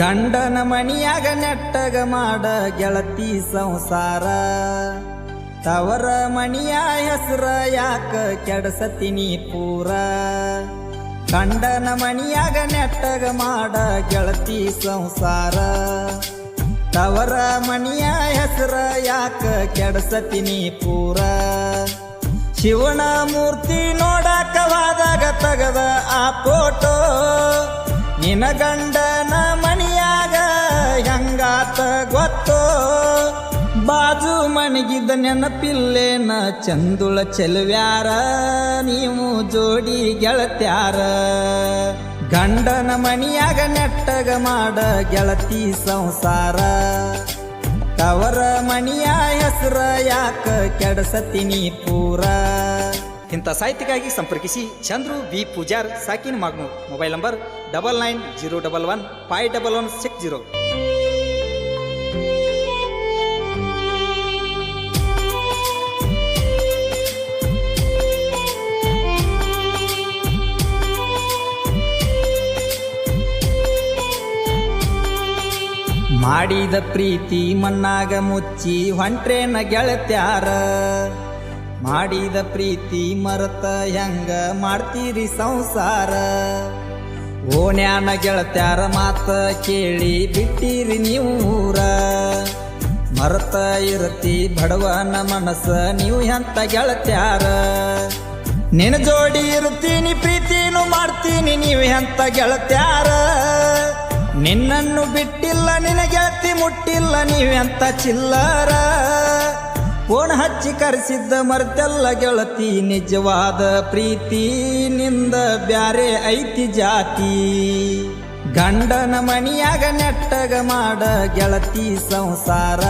ಗಂಡನ ಮಣಿಯಾಗ ನೆಟ್ಟಗ ಮಾಡ ಗೆಳತಿ ಸಂಸಾರ ತವರ ಮಣಿಯ ಹೆಸರ ಯಾಕ ಕೆಡಸತಿನಿ ಪೂರ ಗಂಡನ ಮಣಿಯಾಗ ನೆಟ್ಟಗ ಮಾಡ ಗೆಳತಿ ಸಂಸಾರ ತವರ ಮಣಿಯ ಹೆಸರ ಯಾಕ ಕೆಡಸತಿನಿ ಪೂರ ಶಿವನ ಮೂರ್ತಿ ನೋಡಕವಾದಾಗ ತಗದ ಆ ಫೋಟೋ ನಿನ ಗಂಡನ ಮಣಿಯಾಗ ಹೆಂಗಾತ ಗೊತ್ತೋ ಬಾಜು ಮಣಗಿದ್ದ ನೆನಪಿಲ್ಲೇನ ಚಂದುಳ ಚೆಲುವ್ಯಾರ ನೀವು ಜೋಡಿ ಗೆಳತ್ಯಾರ ಗಂಡನ ಮಣಿಯಾಗ ನೆಟ್ಟಗ ಮಾಡ ಗೆಳತಿ ಸಂಸಾರ ತವರ ಮಣಿಯ ಹೆಸರ ಯಾಕ ಕೆಡಸತಿನಿ ಪೂರ. ಇಂಥ ಸಾಹಿತ್ಯಕ್ಕಾಗಿ ಸಂಪರ್ಕಿಸಿ ಚಂದ್ರು ಬಿ ಪೂಜಾರ್ ಸಾಕಿನ ಮಾಗ್ನೂರ್. Mobile number 9901151160. ಮಾಡಿದ ಪ್ರೀತಿ ಮಣ್ಣಾಗ ಮುಚ್ಚಿ ಹೊಂಟ್ರೇನ ಗೆಳತ್ಯಾರ ಮಾಡಿದ ಪ್ರೀತಿ ಮರತ ಹೆಂಗ ಮಾಡ್ತೀರಿ ಸಂಸಾರ ಓಣ್ಯಾನ ಗೆಳತ್ಯಾರ ಮಾತ ಕೇಳಿ ಬಿಟ್ಟಿರಿ ನೀವೂರ ಮರತ ಇರತಿ ಬಡವನ ಮನಸ್ಸ ನೀವು ಎಂತ ಗೆಳತ್ಯಾರ ನಿನ್ನ ಜೋಡಿ ಇರುತ್ತೀನಿ ಪ್ರೀತಿನೂ ಮಾಡ್ತೀನಿ ನೀವು ಎಂತ ಗೆಳತ್ಯಾರ ನಿನ್ನನ್ನು ಬಿಟ್ಟಿಲ್ಲ ನಿನ ಗೆಳತಿ ಮುಟ್ಟಿಲ್ಲ ನೀವೆಂತ ಚಿಲ್ಲರ ಫೋನ್ ಹಚ್ಚಿ ಕರೆಸಿದ್ದ ಮರ್ತೆಲ್ಲ ಗೆಳತಿ ನಿಜವಾದ ಪ್ರೀತಿ ನಿಂದ ಬ್ಯಾರೆ ಐತಿ ಜಾತಿ ಗಂಡನ ಮಣಿಯಾಗ ನೆಟ್ಟಗ ಮಾಡ ಗೆಳತಿ ಸಂಸಾರ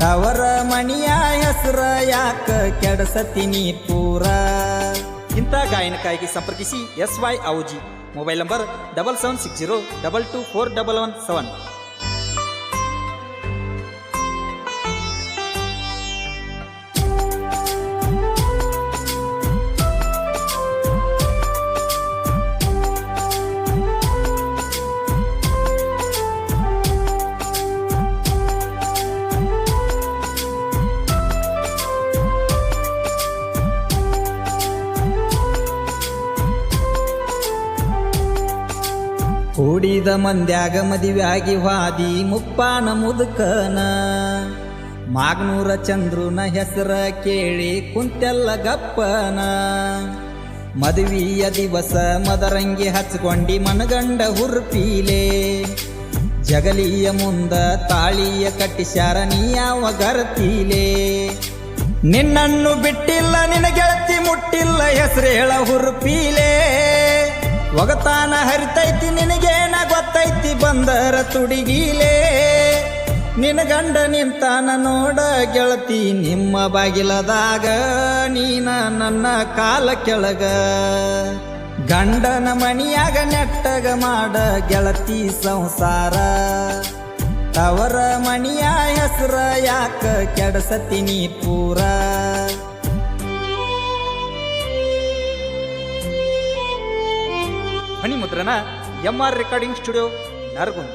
ತವರ ಮಣಿಯ ಹೆಸರ ಯಾಕ ಕೆಡಸತಿನಿ ಪೂರ. ಇಂಥ ಗಾಯನಕ್ಕಾಗಿ ಸಂಪರ್ಕಿಸಿ SY ಔಜಿ. Mobile number 7760224117. ಕೂಡಿದ ಮಂದ್ಯಾಗ ಮದುವೆಯಾಗಿ ವಾದಿ ಮುಪ್ಪಾನ ಮುದುಕನ ಮಾಗ್ನೂರ ಚಂದ್ರುನ ಹೆಸರ ಕೇಳಿ ಕುಂತೆಲ್ಲ ಗಪ್ಪನ ಮದುವೆಯ ದಿವಸ ಮದರಂಗಿ ಹಚ್ಕೊಂಡಿ ಮನಗಂಡ ಹುರ್ಪೀಲೆ ಜಗಲಿಯ ಮುಂದ ತಾಳಿಯ ಕಟ್ಟಿಸ್ಯಾರ ನೀ ಯಾವ ಗರ್ತೀಲೆ ನಿನ್ನನ್ನು ಬಿಟ್ಟಿಲ್ಲ ನಿನ ಗೆಳತಿ ಮುಟ್ಟಿಲ್ಲ ಹೆಸರು ಹೇಳ ಹುರ್ಪೀಲೆ ಒಗತಾನ ಹರಿತೈತಿ ನಿನಗೇನ ಗೊತ್ತೈತಿ ಬಂದರ ತುಡಿಗೀಲೆ ನಿನ ಗಂಡ ನಿಂತಾನ ನೋಡ ಗೆಳತಿ ನಿಮ್ಮ ಬಾಗಿಲದಾಗ ನೀನ ನನ್ನ ಕಾಲ ಕೆಳಗ ಗಂಡನ ಮಣಿಯಾಗ ನೆಟ್ಟಗ ಮಾಡ ಗೆಳತಿ ಸಂಸಾರ ತವರ ಮಣಿಯ ಹೆಸರ ಯಾಕ ಕೆಡಸತಿನಿ ಪೂರ. ಧ್ವನಿ ಮುದ್ರಣ MR ರೆಕಾರ್ಡಿಂಗ್ ಸ್ಟುಡಿಯೋ ನರಗುಂದ.